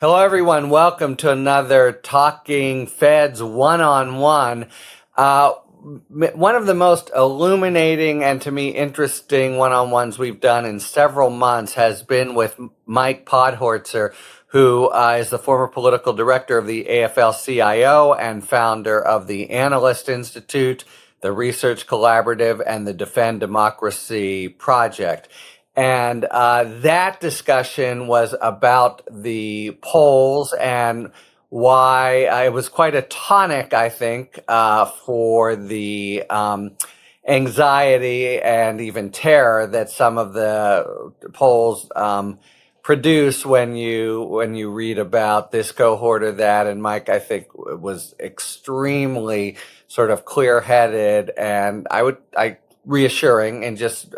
Hello, everyone. Welcome to another Talking Feds one-on-one. One of the most illuminating and to me interesting one-on-ones we've done in several months has been with Mike Podhorzer, who is the former political director of the AFL CIO and founder of the Analyst Institute, the Research Collaborative, and the Defend Democracy Project. And that discussion was about the polls and why it was quite a tonic, I think, for the anxiety and even terror that some of the polls produce when you read about this cohort or that. And Mike, I think, was extremely sort of clear-headed and I reassuring and just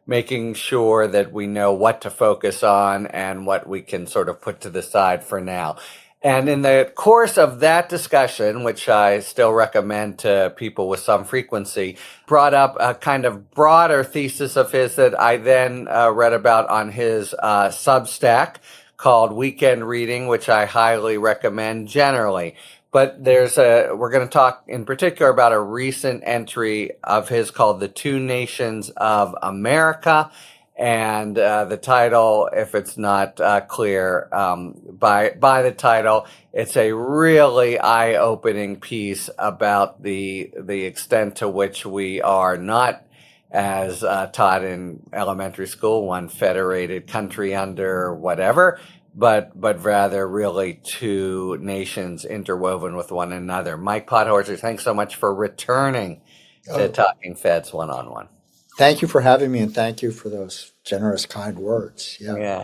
making sure that we know what to focus on and what we can sort of put to the side for now. And in the course of that discussion, which I still recommend to people with some frequency, brought up a kind of broader thesis of his that I then read about on his Substack called Weekend Reading, which I highly recommend generally. But we're going to talk in particular about a recent entry of his called The Two Nations of America. And the title, if it's not clear by the title, it's a really eye-opening piece about the extent to which we are not, as taught in elementary school, one federated country under whatever, but rather really two nations interwoven with one another. Mike Podhorzer, thanks so much for returning to Talking Feds one-on-one. Thank you for having me, and thank you for those generous, kind words. Yeah.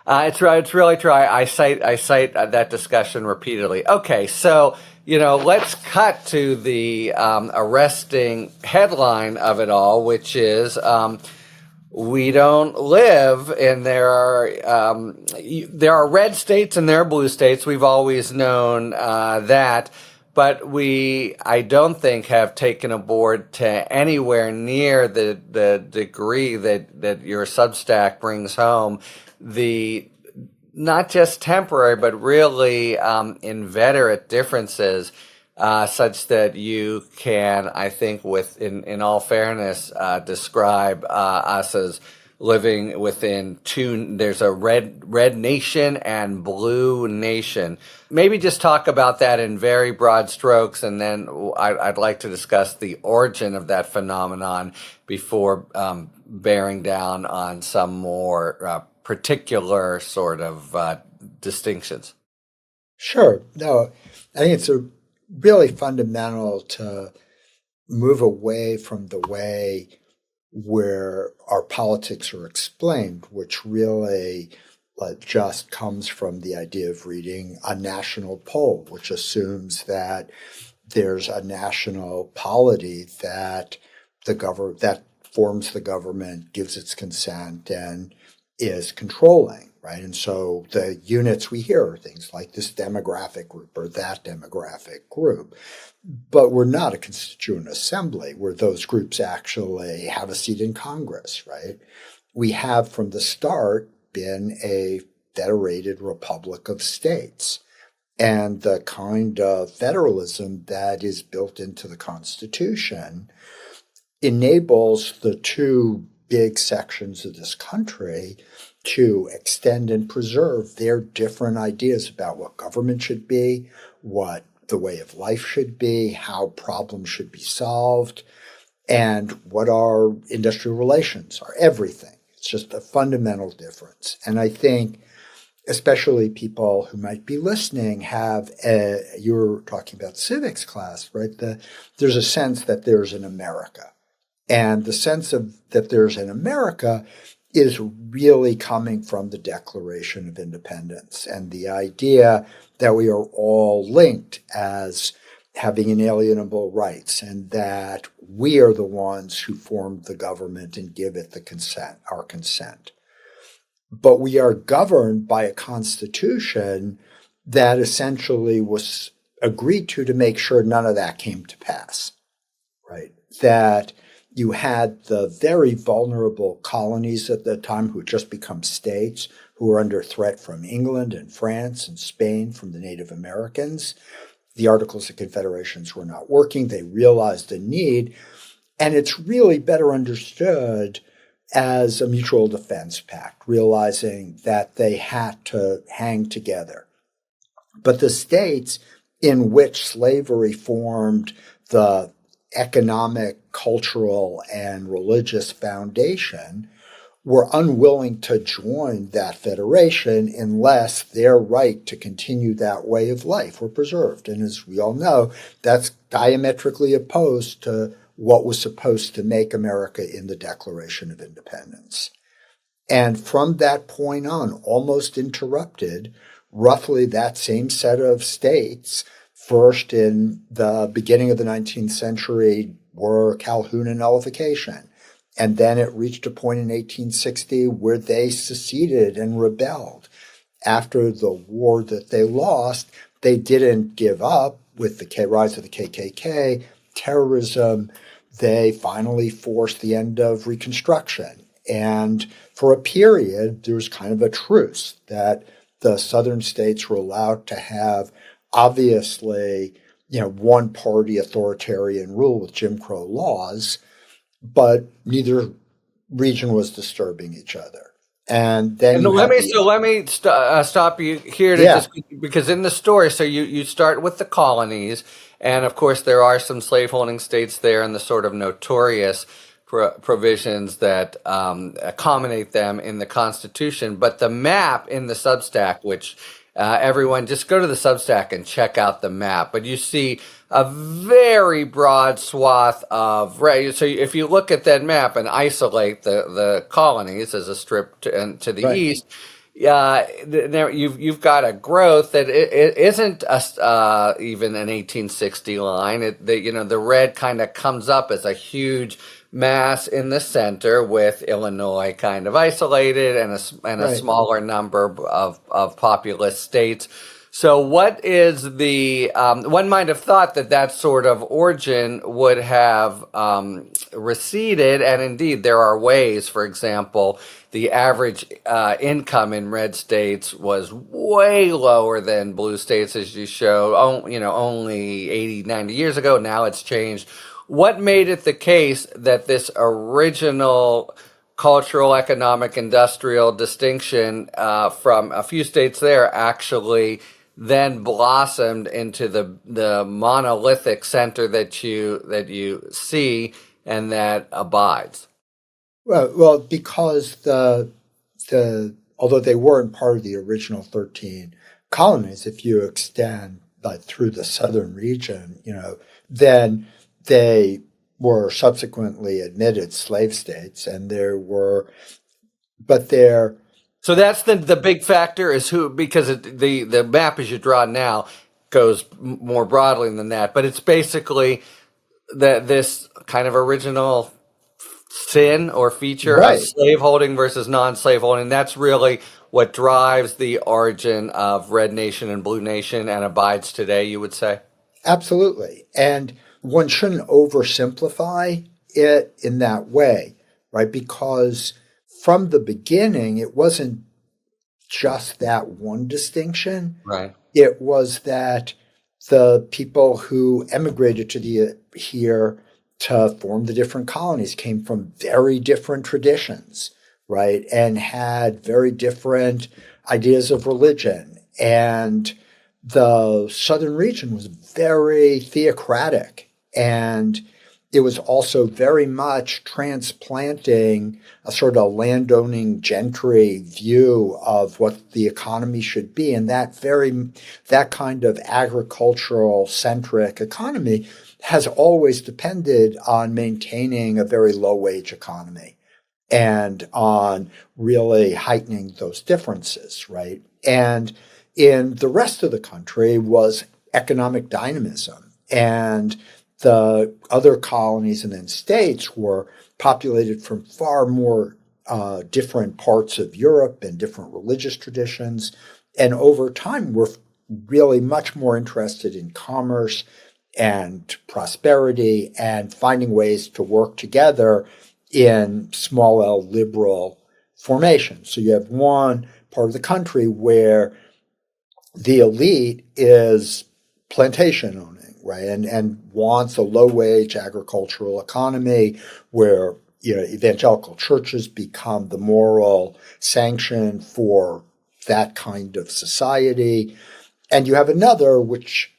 It's really true. I cite that discussion repeatedly. Okay, so let's cut to the arresting headline of it all, which is we don't live in there are red states and there are blue states. We've always known that. But I don't think, have taken aboard to anywhere near the degree that your Substack brings home the not just temporary, but really inveterate differences, such that you can, I think, in all fairness, describe us as living within there's a red nation and blue nation. Maybe just talk about that in very broad strokes, and then I'd like to discuss the origin of that phenomenon before bearing down on some more particular sort of distinctions. Sure. No, I think it's really fundamental to move away from the way where our politics are explained, which really just comes from the idea of reading a national poll, which assumes that there's a national polity that that forms the government, gives its consent, and is controlling, right? And so the units we hear are things like this demographic group or that demographic group. But we're not a constituent assembly where those groups actually have a seat in Congress, right? We have from the start been a federated republic of states. And the kind of federalism that is built into the Constitution enables the two big sections of this country to extend and preserve their different ideas about what government should be, what the way of life should be, how problems should be solved, and what our industrial relations are, everything. It's just a fundamental difference. And I think especially people who might be listening you're talking about civics class, right? There's a sense that there's an America. And the sense that there's an America is really coming from the Declaration of Independence and the idea that we are all linked as having inalienable rights and that we are the ones who formed the government and give it our consent. But we are governed by a constitution that essentially was agreed to make sure none of that came to pass, right? That you had the very vulnerable colonies at the time who had just become states who were under threat from England and France and Spain from the Native Americans. The Articles of Confederations were not working. They realized the need, and it's really better understood as a mutual defense pact, realizing that they had to hang together. But the states in which slavery formed the economic, cultural, and religious foundation were unwilling to join that federation unless their right to continue that way of life were preserved. And as we all know, that's diametrically opposed to what was supposed to make America in the Declaration of Independence. And from that point on, almost interrupted, roughly that same set of states, first in the beginning of the 19th century, were Calhoun and nullification. And then it reached a point in 1860 where they seceded and rebelled. After the war that they lost, they didn't give up with the rise of the KKK, terrorism. They finally forced the end of Reconstruction. And for a period, there was kind of a truce that the southern states were allowed to have, obviously, one-party authoritarian rule with Jim Crow laws, but neither region was disturbing each other. And then let me stop you here to just because in the story, so you start with the colonies, and of course there are some slaveholding states there, and the sort of notorious provisions that accommodate them in the Constitution. But the map in the Substack, which everyone just go to the Substack and check out the map. But you see a very broad swath of right. So if you look at that map and isolate the colonies as a strip to the east, you've got a growth that it isn't even an 1860 line. The red kind of comes up as a huge mass in the center, with Illinois kind of isolated and a smaller number of populous states. So what is the, one might have thought that sort of origin would have receded, and indeed there are ways. For example, the average income in red states was way lower than blue states, as you show, only 80, 90 years ago. Now it's changed. What made it the case that this original cultural, economic, industrial distinction from a few states there actually then blossomed into the monolithic center that you see and that abides? Well, because the although they weren't part of the original 13 colonies, if you extend through the southern region, then they were subsequently admitted slave states, and So that's the big factor is who, because the map as you draw now goes more broadly than that, but it's basically this kind of original sin or feature of slaveholding versus non-slaveholding. That's really what drives the origin of Red Nation and Blue Nation and abides today, you would say? Absolutely. And one shouldn't oversimplify it in that way, right? Because from the beginning, it wasn't just that one distinction. Right. It was that the people who emigrated here to form the different colonies came from very different traditions, right? And had very different ideas of religion. And the southern region was very theocratic. And it was also very much transplanting a sort of landowning gentry view of what the economy should be. And that kind of agricultural centric economy has always depended on maintaining a very low wage economy and on really heightening those differences, right? And in the rest of the country was economic dynamism. And the other colonies and then states were populated from far more different parts of Europe and different religious traditions. And over time, were really much more interested in commerce and prosperity and finding ways to work together in small L liberal formation. So you have one part of the country where the elite is plantation owning, right? And wants a low wage agricultural economy where, evangelical churches become the moral sanction for that kind of society. And you have another which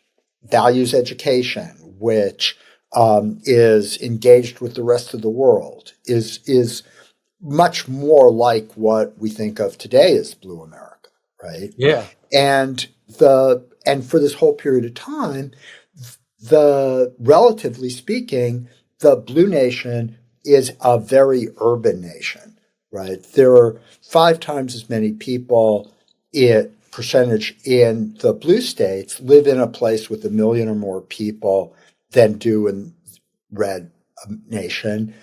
values education, which is engaged with the rest of the world, is much more like what we think of today as Blue America, right? Yeah. And for this whole period of time, relatively speaking, the Blue Nation is a very urban nation, right? There are 5 times as many people percentage in the blue states live in a place with 1 million or more people than do in red nation.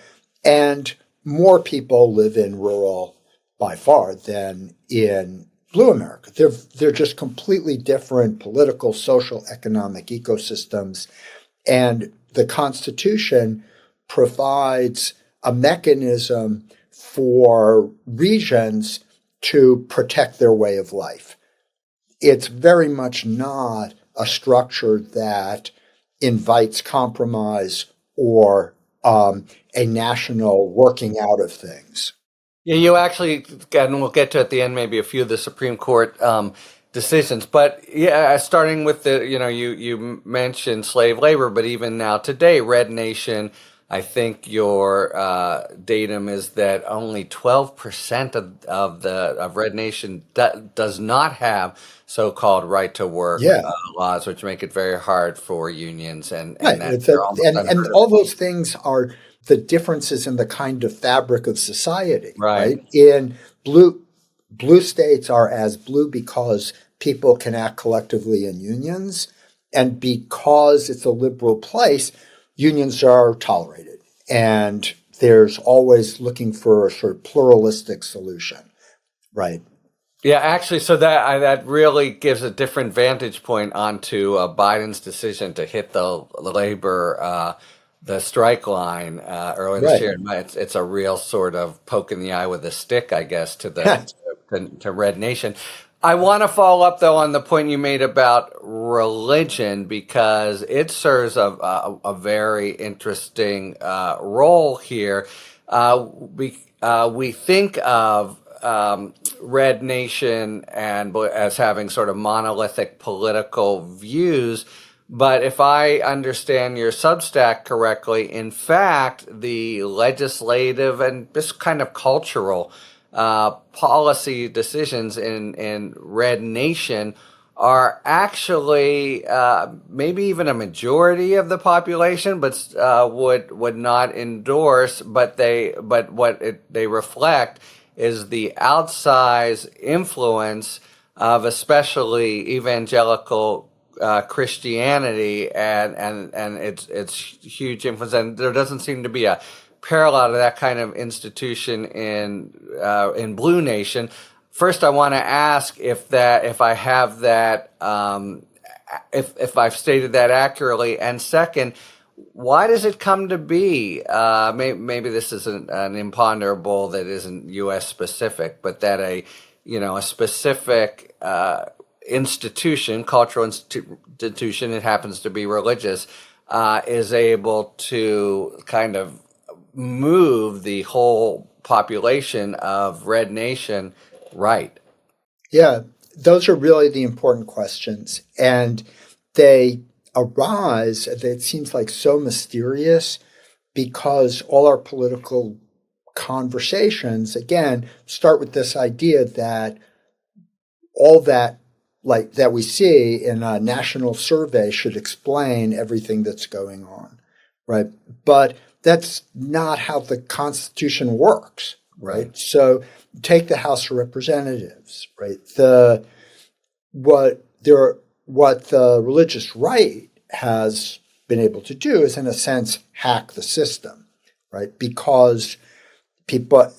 And more people live in rural by far than in Blue America. They're just completely different political, social, economic ecosystems. And the Constitution provides a mechanism for regions to protect their way of life. It's very much not a structure that invites compromise or a national working out of things. Yeah, you actually, and we'll get to at the end maybe a few of the Supreme Court decisions, but yeah, starting with you mentioned slave labor, but even now today, Red Nation, I think your datum is that only 12% of Red Nation does not have so-called right to work Yeah, laws, which make it very hard for unions, and right. that they're almost And unheard of. all those things are the differences in the kind of fabric of society, Right. right? In blue states are as blue because people can act collectively in unions, and because it's a liberal place, unions are tolerated, and there's always looking for a sort of pluralistic solution, right? Yeah, actually, so that really gives a different vantage point onto Biden's decision to hit the strike line early this Right. year. It's a real sort of poke in the eye with a stick, I guess, to Red Nation. I want to follow up though on the point you made about religion because it serves a very interesting role here. We think of Red Nation and as having sort of monolithic political views. But if I understand your Substack correctly, in fact, the legislative and just kind of cultural policy decisions in Red Nation are actually maybe even a majority of the population, but would not endorse. But they reflect is the outsized influence of especially evangelical Christianity and its huge influence. And there doesn't seem to be a parallel to that kind of institution in Blue Nation. First, I want to ask if I have that if I've stated that accurately, and second, why does it come to be? Maybe this is an imponderable that isn't U.S. specific, but that a specific institution, cultural institution, it happens to be religious, is able to kind of move the whole population of Red Nation right. Yeah, those are really the important questions. And they arise, it seems like so mysterious because all our political conversations, again, start with this idea that all that that we see in a national survey should explain everything that's going on, right? But that's not how the Constitution works, right? So take the House of Representatives, right? What the religious right has been able to do is, in a sense, hack the system, right? Because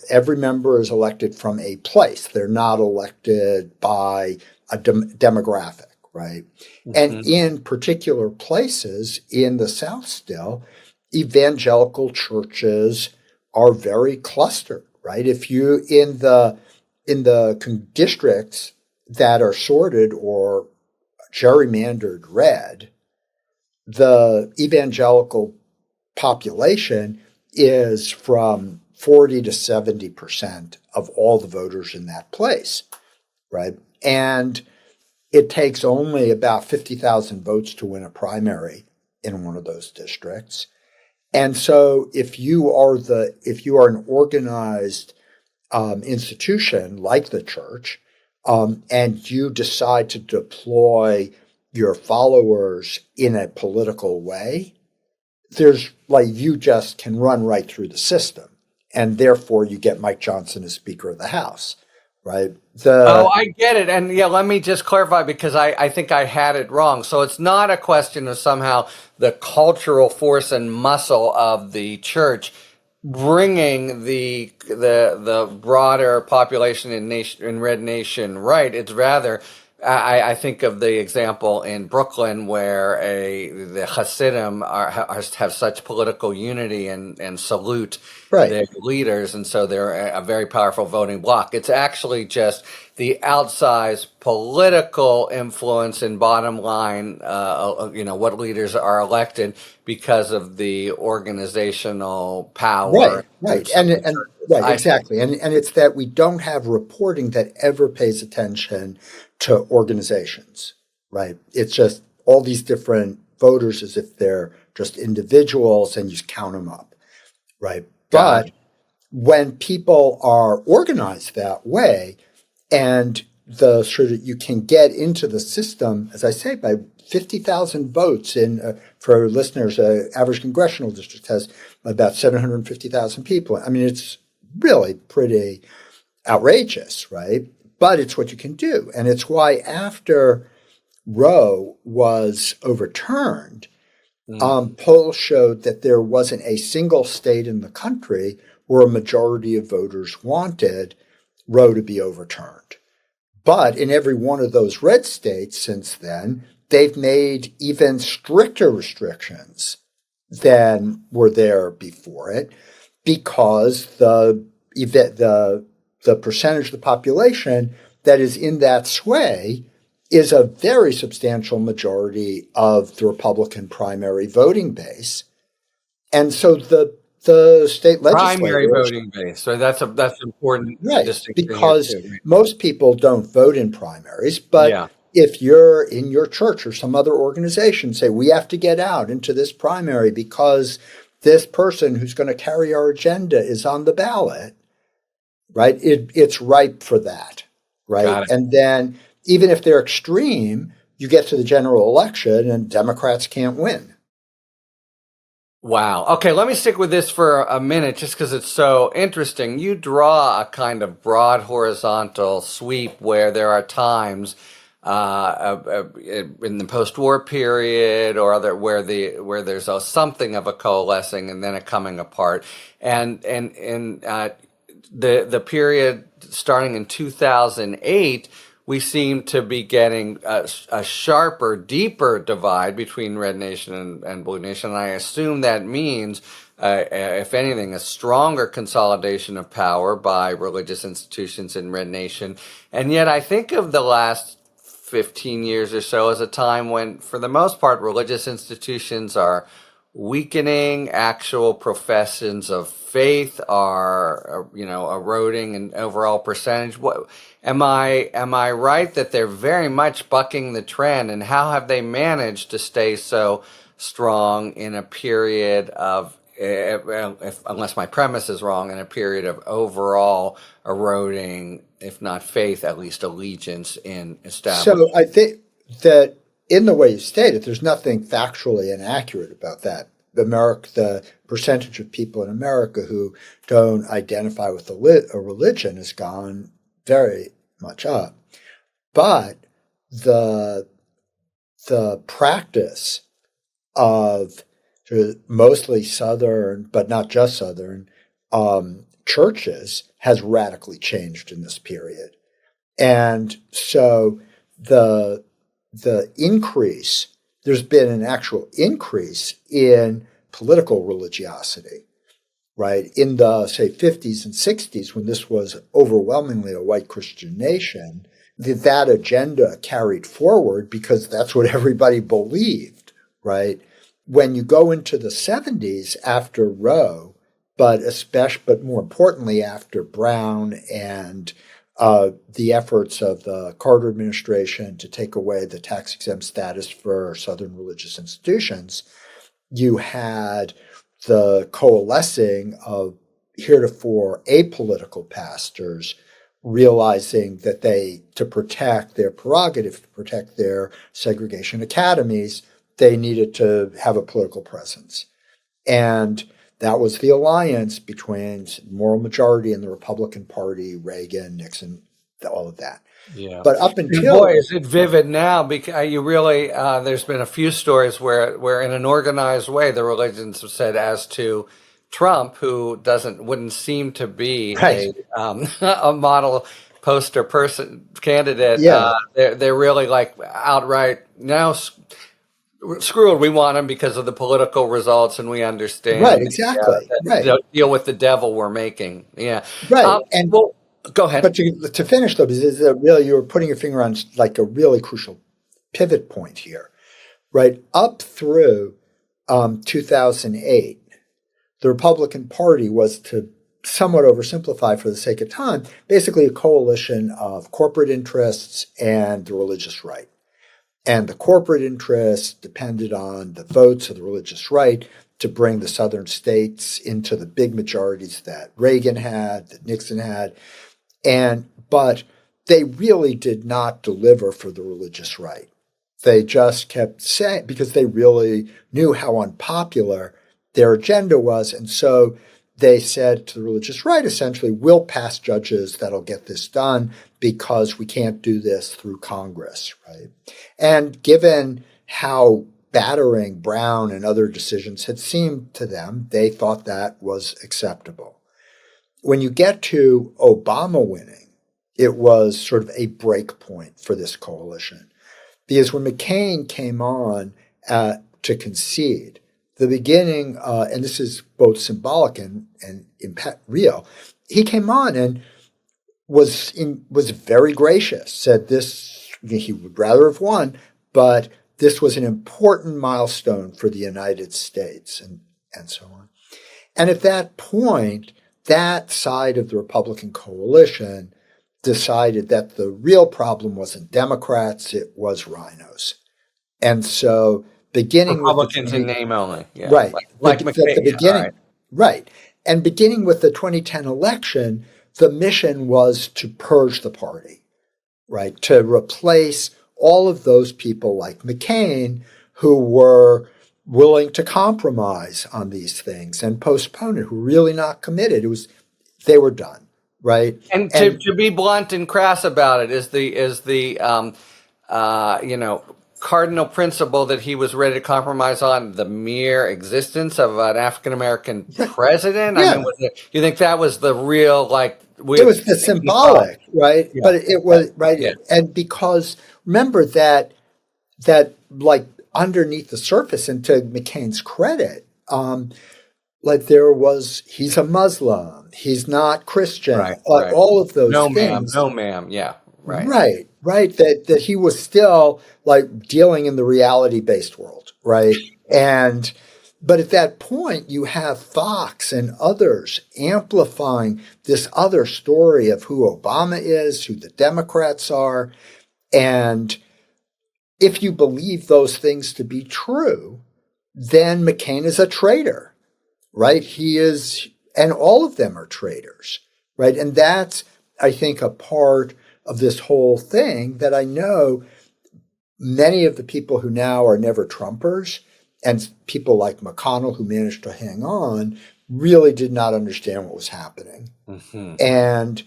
every member is elected from a place. They're not elected by a demographic, right? Mm-hmm. And in particular places in the South still, evangelical churches are very clustered, right? If you in the districts that are sorted or gerrymandered red, the evangelical population is from 40 to 70% of all the voters in that place, right? And it takes only about 50,000 votes to win a primary in one of those districts. And so if you are an organized institution like the church, and you decide to deploy your followers in a political way, you just can run right through the system. And therefore you get Mike Johnson as Speaker of the House, right? I get it. And yeah, let me just clarify because I think I had it wrong. So it's not a question of somehow the cultural force and muscle of the church bringing the broader population in Red Nation right. It's rather I think of the example in Brooklyn where the Hasidim have such political unity and salute Right. their leaders, and so they're a very powerful voting bloc. It's actually just the outsized political influence and bottom line, what leaders are elected because of the organizational power. Right. And right, exactly. And it's that we don't have reporting that ever pays attention to organizations, right? It's just all these different voters as if they're just individuals and you just count them up, right? But when people are organized that way and so that you can get into the system, as I say, by 50,000 votes for listeners, average congressional district has about 750,000 people. I mean, it's really pretty outrageous, right? But it's what you can do. And it's why after Roe was overturned, polls showed that there wasn't a single state in the country where a majority of voters wanted Roe to be overturned. But in every one of those red states since then, they've made even stricter restrictions than were there before it, because the percentage of the population that is in that sway is a very substantial majority of the Republican primary voting base. And so the state legislators, primary voting base. So that's important distinction because here too. most people don't vote in primaries, but Yeah. if you're in your church or some other organization, say we have to get out into this primary because this person who's going to carry our agenda is on the ballot, right? It's ripe for that, right? And then even if they're extreme, you get to the general election and Democrats can't win. Wow. Okay, let me stick with this for a minute just because it's so interesting. You draw a kind of broad horizontal sweep where there are times in the post-war period or other where there's something of a coalescing and then a coming apart, and the period starting in 2008. We seem to be getting a sharper, deeper divide between Red Nation and Blue Nation. And I assume that means, if anything, a stronger consolidation of power by religious institutions in Red Nation. And yet I think of the last 15 years or so as a time when, for the most part, religious institutions are weakening, actual professions of faith are eroding in overall percentage. What am I right that they're very much bucking the trend, and how have they managed to stay so strong in a period of, unless my premise is wrong, in a period of overall eroding, if not faith, at least allegiance in establishment? So I think that in the way you stated, there's nothing factually inaccurate about that. The percentage of people in America who don't identify with a religion has gone very much up. But the practice of mostly Southern, but not just Southern, churches has radically changed in this period. And so the increase, there's been an actual increase in political religiosity, right? In the, say, 50s and 60s, when this was overwhelmingly a white Christian nation, that agenda carried forward because that's what everybody believed, right? When you go into the 70s after Roe, but more importantly after Brown and the efforts of the Carter administration to take away the tax-exempt status for Southern religious institutions, you had the coalescing of heretofore apolitical pastors realizing that to protect their prerogative, to protect their segregation academies, they needed to have a political presence. And that was the alliance between moral majority in the Republican Party, Reagan, Nixon, all of that. Yeah. But up And until... boy, is it vivid now, because you really, there's been a few stories where in an organized way, the religions have said as to Trump, who wouldn't seem to be Right. a model poster person candidate. Yeah. They're really like outright now screw it. We want him because of the political results, and we understand Right, exactly. Right. the deal with the devil we're making. Yeah. Right. And Well, go ahead. but to finish though, because really you were putting your finger on like a really crucial pivot point here, right? Up through 2008, the Republican Party was, to somewhat oversimplify for the sake of time, basically a coalition of corporate interests and the religious right. And the corporate interests depended on the votes of the religious right to bring the southern states into the big majorities that Reagan had, that Nixon had. But they really did not deliver for the religious right. They just kept saying, because they really knew how unpopular their agenda was. And so they said to the religious right, essentially, we'll pass judges that'll get this done because we can't do this through Congress, right? And given how battering Brown and other decisions had seemed to them, they thought that was acceptable. When you get to Obama winning, it was sort of a break point for this coalition. Because when McCain came on to concede, the beginning, and this is both symbolic and real, he came on and was very gracious, said this, he would rather have won, but this was an important milestone for the United States, and so on. And at that point, that side of the Republican coalition decided that the real problem wasn't Democrats, it was rhinos. And so beginning Republicans with in name only. Yeah. right. Like At McCain. the beginning, Right. right. And beginning with the 2010 election, the mission was to purge the party, right? To replace all of those people like McCain who were willing to compromise on these things and postpone it, who were really not committed. They were done, right? And to be blunt and crass about it is the cardinal principle that he was ready to compromise on the mere existence of an African American president. Yeah. I mean, you think that was the real it was the symbolic, right? Yeah. But it was right, Yeah. and because remember that like underneath the surface, and to McCain's credit, he's a Muslim, he's not Christian, Right. all of those No, things. ma'am. No, ma'am. Yeah. Right. Right. That he was still like dealing in the reality-based world, right? But at that point, you have Fox and others amplifying this other story of who Obama is, who the Democrats are. And if you believe those things to be true, then McCain is a traitor, right? He is, and all of them are traitors, right? And that's, I think, a part of this whole thing that I know many of the people who now are never Trumpers and people like McConnell who managed to hang on really did not understand what was happening, and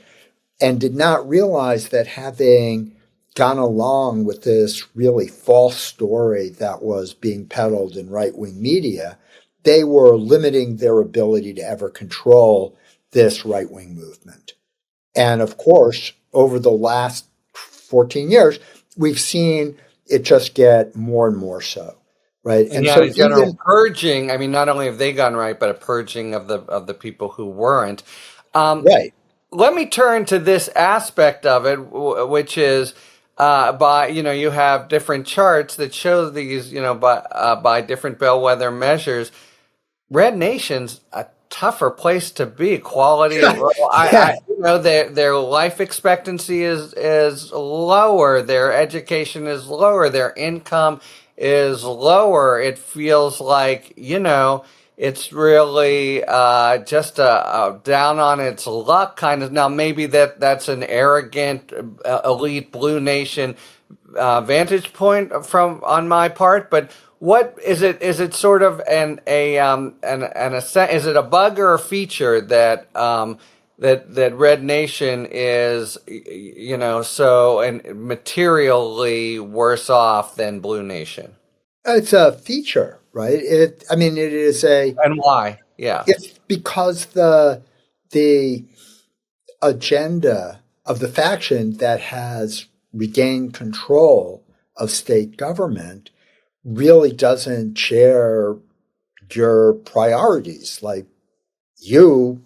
did not realize that having gone along with this really false story that was being peddled in right-wing media, they were limiting their ability to ever control this right-wing movement. And of course, over the last 14 years, we've seen it just get more and more so. right? And And you had so a general even purging. I mean, not only have they gone right, but a purging of the people who weren't. Um, right, Let me turn to this aspect of it, which is by you have different charts that show these by different bellwether measures. Red Nation's a tougher place to be. Quality of yeah, their life expectancy is lower. Their education is lower. Their income is lower. It feels like it's really just a down on its luck kind of. Now maybe that's an arrogant elite Blue Nation vantage point from on my part, but what is it? Is it sort of is it a bug or a feature that that Red Nation is so and materially worse off than Blue Nation? it's a feature, right? I mean, it is And why? Yeah. it's because the agenda of the faction that has regained control of state government really doesn't share your priorities. Like you,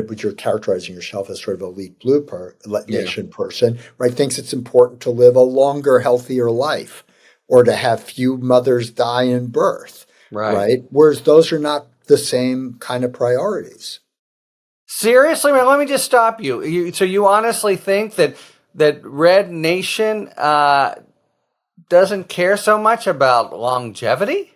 which you're characterizing yourself as sort of elite Yeah. nation person, right, thinks it's important to live a longer, healthier life or to have few mothers die in birth, Right. right? Whereas those are not the same kind of priorities. Seriously, man, let me just stop you. So you honestly think that Red Nation doesn't care so much about longevity?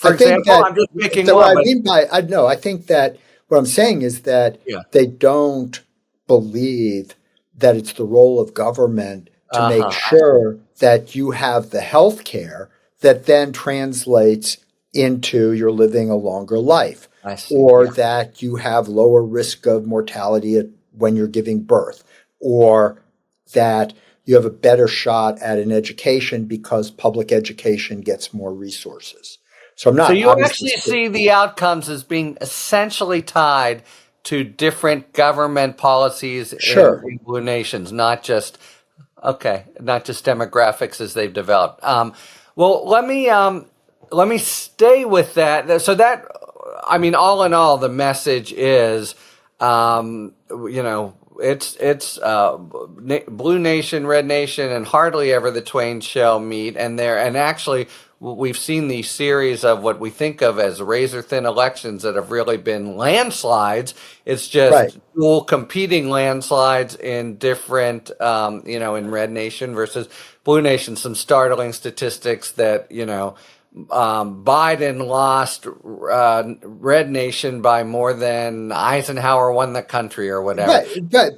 I For think example, that I'm just picking what one, I but mean by I know I think that what I'm saying is that yeah. they don't believe that it's the role of government to make I see. sure that you have the health care that then translates into you're living a longer life I see. or Yeah. that you have lower risk of mortality when you're giving birth or that you have a better shot at an education because public education gets more resources. So I'm So not you obviously actually see the outcomes as being essentially tied to different government policies sure. in blue nations, not just okay, not just demographics as they've developed. Well, let me stay with that. So that I mean, all in all, the message is, it's Blue Nation, Red Nation, and hardly ever the twain shall meet. And actually, we've seen these series of what we think of as razor thin elections that have really been landslides. It's Right. just dual competing landslides in different, in Red Nation versus Blue Nation. Some startling statistics that Biden lost Red Nation by more than Eisenhower won the country or whatever.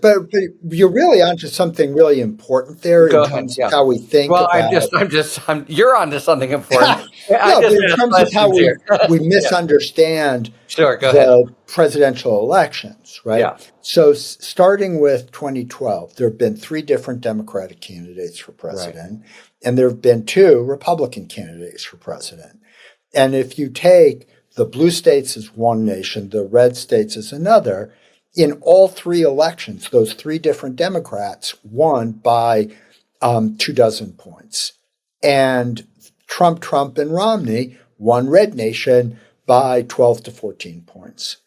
But you're really onto something really important there in Go ahead. terms of Yeah. how we think Well, about you're onto something important. I no, but just in asked terms of how questions here. we Yeah. misunderstand Sure. Go ahead. the presidential elections, right? Yeah. So starting with 2012, there have been three different Democratic candidates for Right. president, and there have been two Republican candidates for president. And if you take the blue states as one nation, the red states as another, in all three elections, those three different Democrats won by 24 points. And Trump, and Romney won Red Nation by 12 to 14 points,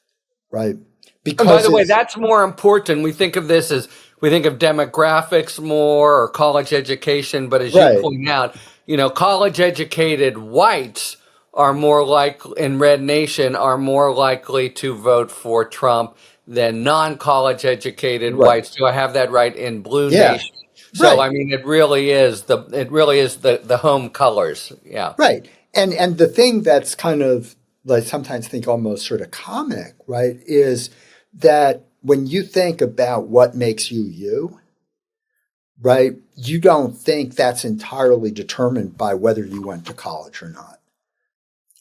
right? And by Because the way, it's that's more important. We think of this as we think of demographics more or college education, but as you right, point out, college educated whites are more likely in Red Nation are more likely to vote for Trump than non-college educated right. whites. Do I have that right in Blue Yeah, Nation? So right, I mean, it really is the home colors. Yeah. right. And the thing that's kind of like sometimes think almost sort of comic, right, is that when you think about what makes you you, right, you don't think that's entirely determined by whether you went to college or not,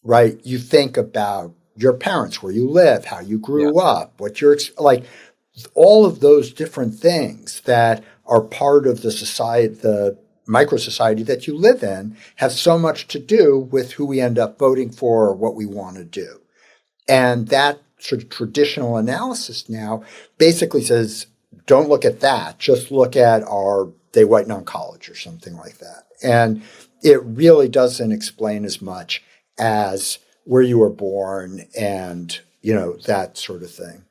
right? You think about your parents, where you live, how you Yeah. grew up, what you're like, all of those different things that are part of the society, the micro society that you live in, have so much to do with who we end up voting for or what we want to do. And that sort of traditional analysis now basically says, don't look at that. Just look at are they white non-college or something like that. And it really doesn't explain as much as where you were born and, that sort of thing.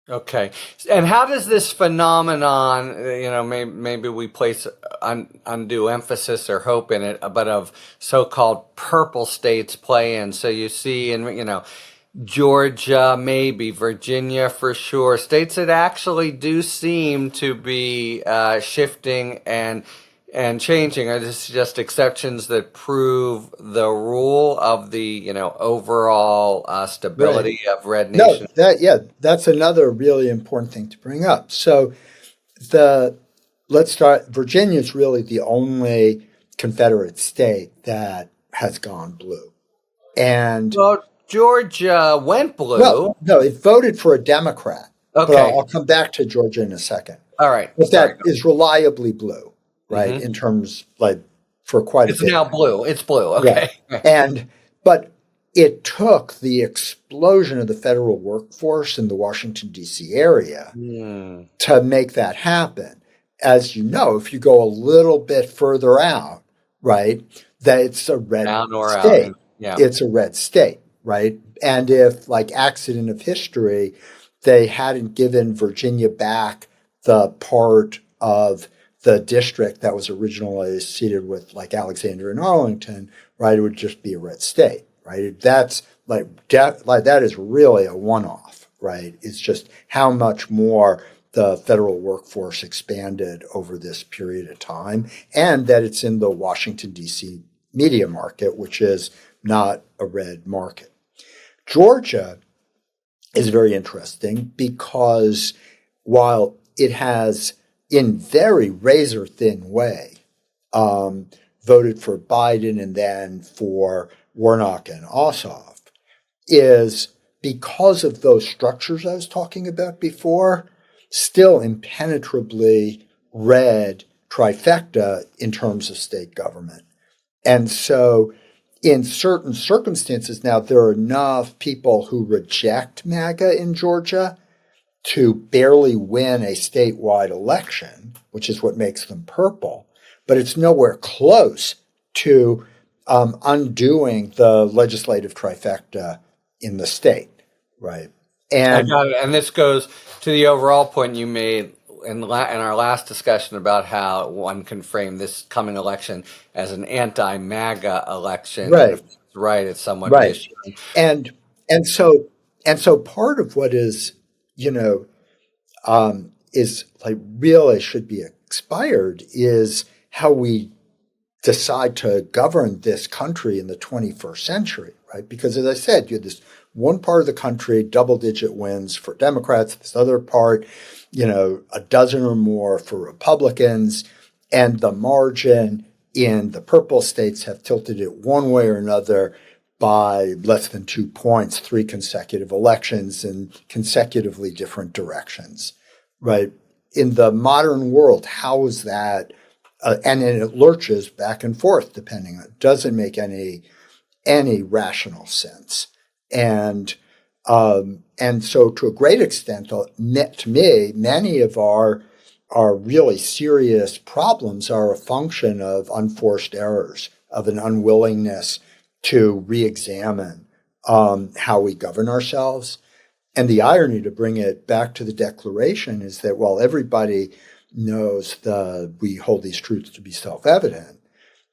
Okay. And how does this phenomenon, maybe we place undue emphasis or hope in it, but of so-called purple states play in? So you see in, Georgia, maybe Virginia for sure, states that actually do seem to be shifting and changing. Are this just exceptions that prove the rule of the, overall Right. stability of red No, nation? that's another really important thing to bring up. So let's start. Virginia is really the only Confederate state that has gone blue. And Well, Georgia went well, blue. no, it voted for a Democrat, but Okay. I'll come back to Georgia in a second. All right. But Sorry. that is reliably blue, right? Hmm. In terms like for quite a It's bit now now. blue. It's blue. Right. Okay. But it took the explosion of the federal workforce in the Washington, D.C. area Hmm. to make that happen. As you know, if you go a little bit further out, right, that it's a red Down or out. state. Yeah. It's a red state, right? And if, like accident of history, they hadn't given Virginia back the part of the district that was originally seated with like Alexander and Arlington, right, it would just be a red state, right? That's like that is really a one-off, right? It's just how much more the federal workforce expanded over this period of time, and that it's in the Washington, D.C. media market, which is not a red market. Georgia is very interesting because while it has, in very razor thin way, voted for Biden and then for Warnock and Ossoff, is because of those structures I was talking about before, still impenetrably red trifecta in terms of state government. And so in certain circumstances now, there are enough people who reject MAGA in Georgia to barely win a statewide election, which is what makes them purple, but it's nowhere close to undoing the legislative trifecta in the state, right? I And got it. And this goes to the overall point you made in our last discussion about how one can frame this coming election as an anti-MAGA election, and if right, it's right, it's somewhat right, reassuring. and and so part of what is you know is like really should be expired is how we decide to govern this country in the 21st century, right? Because as I said, you had this one part of the country, double digit wins for Democrats, this other part, a dozen or more for Republicans, and the margin in the purple states have tilted it one way or another by less than 2 points, three consecutive elections in consecutively different directions, right? In the modern world, how is that? And then it lurches back and forth depending on it. Doesn't make any rational sense. And so to a great extent, to me, many of our really serious problems are a function of unforced errors, of an unwillingness to re-examine how we govern ourselves. And the irony, to bring it back to the Declaration, is that while everybody knows we hold these truths to be self-evident,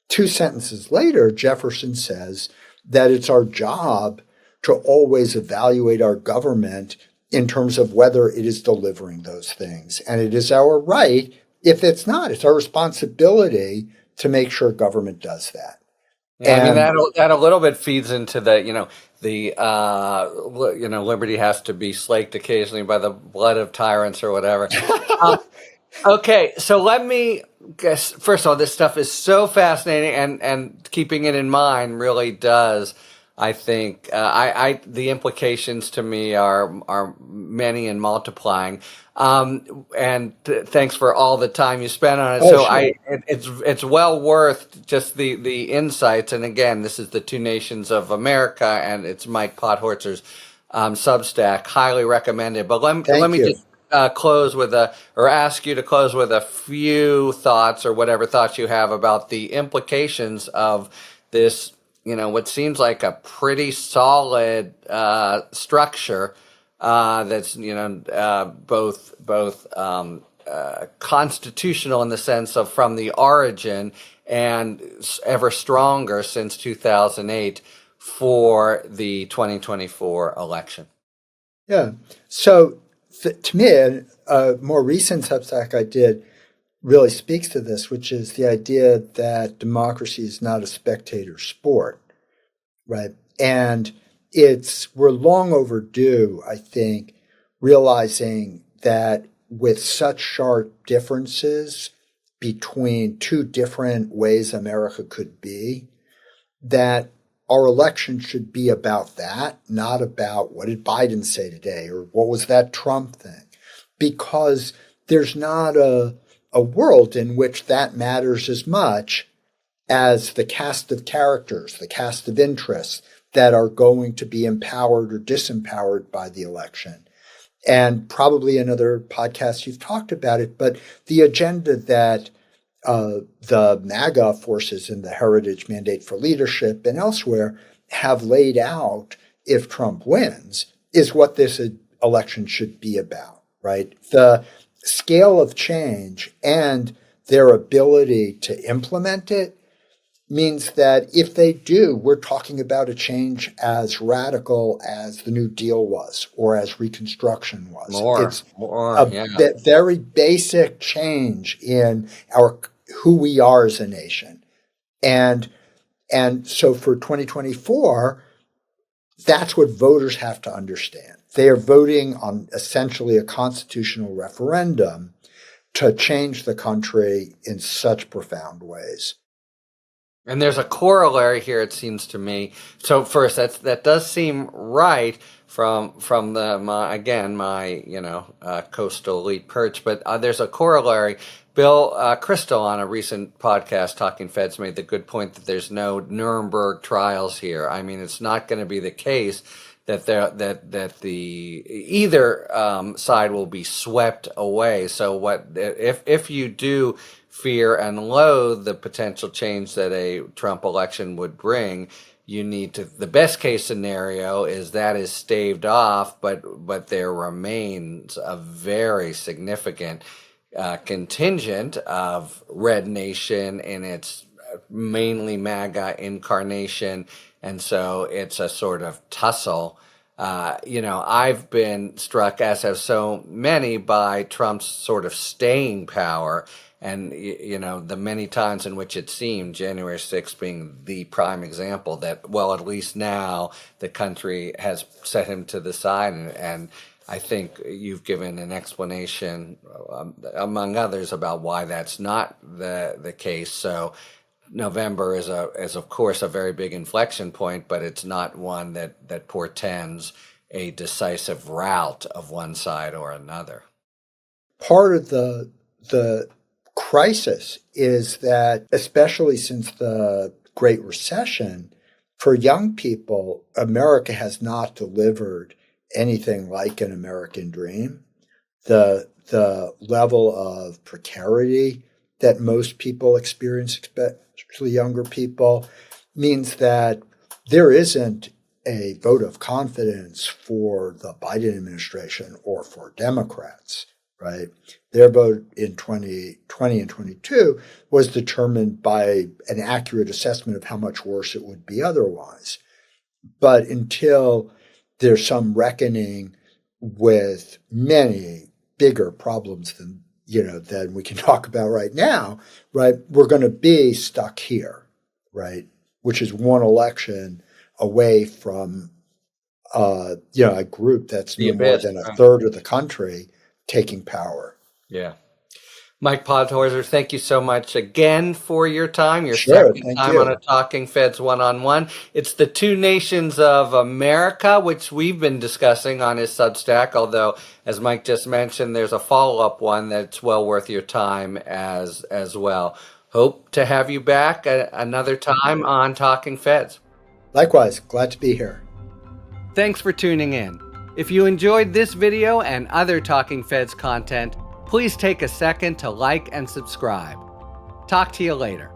two sentences later, Jefferson says that it's our job to always evaluate our government in terms of whether it is delivering those things. And it is our right. If it's not, it's our responsibility to make sure government does that. Yeah, I mean And that a little bit feeds into the liberty has to be slaked occasionally by the blood of tyrants or whatever. Um, Okay, so let me guess. First of all, this stuff is so fascinating, and keeping it in mind really does. I think the implications to me are many and multiplying. Thanks for all the time you spent on it. oh, So sure. it's well worth just the insights. And again, this is the Two Nations of America, and it's Mike Podhorzer's Substack. Highly recommended. But let Thank me you. just close with or ask you to close with a few thoughts or whatever thoughts you have about the implications of this, what seems like a pretty solid structure that's both constitutional in the sense of from the origin and ever stronger since 2008 for the 2024 election. Yeah. So to me, a more recent Substack I did really speaks to this, which is the idea that democracy is not a spectator sport, right? And we're long overdue, I think, realizing that with such sharp differences between two different ways America could be, that our election should be about that, not about what did Biden say today or what was that Trump thing. Because there's not a world in which that matters as much as the cast of characters, the cast of interests that are going to be empowered or disempowered by the election. And probably in other podcasts you've talked about it, but the agenda that the MAGA forces in the Heritage Mandate for Leadership and elsewhere have laid out if Trump wins is what this election should be about, right? The scale of change and their ability to implement it means that if they do, we're talking about a change as radical as the New Deal was or as Reconstruction was. It's a very basic change in who we are as a nation. And so for 2024, that's what voters have to understand. They are voting on essentially a constitutional referendum to change the country in such profound ways. And there's a corollary here, it seems to me. So first, that does seem right from my coastal elite perch, but there's a corollary. Bill Crystal on a recent podcast, Talking Feds, made the good point that there's no Nuremberg trials here. I mean, it's not going to be the case that either side will be swept away. So what if you do fear and loathe the potential change that a Trump election would bring, you need to, the best case scenario is that is staved off, but there remains a very significant contingent of Red Nation in its mainly MAGA incarnation. And so it's a sort of tussle. I've been struck, as have so many, by Trump's sort of staying power. And, the many times in which it seemed, January 6th being the prime example, that, well, at least now the country has set him to the side. And I think you've given an explanation, among others, about why that's not the case. So November is of course a very big inflection point, but it's not one that portends a decisive rout of one side or another. Part of the crisis is that, especially since the Great Recession, for young people, America has not delivered anything like an American dream. The level of precarity that most people experience, especially younger people, means that there isn't a vote of confidence for the Biden administration or for Democrats, right? Their vote in 2020 and 22 was determined by an accurate assessment of how much worse it would be otherwise. But until there's some reckoning with many bigger problems than we can talk about right now, right? We're going to be stuck here, right? Which is one election away from, a group that's no more than a third of the country taking power. Yeah. Mike Podhorzer, thank you so much again for your time. Your second time on a Talking Feds one-on-one. It's the Two Nations of America, which we've been discussing on his Substack, although, as Mike just mentioned, there's a follow-up one that's well worth your time as well. Hope to have you back another time on Talking Feds. Likewise, glad to be here. Thanks for tuning in. If you enjoyed this video and other Talking Feds content, please take a second to like and subscribe. Talk to you later.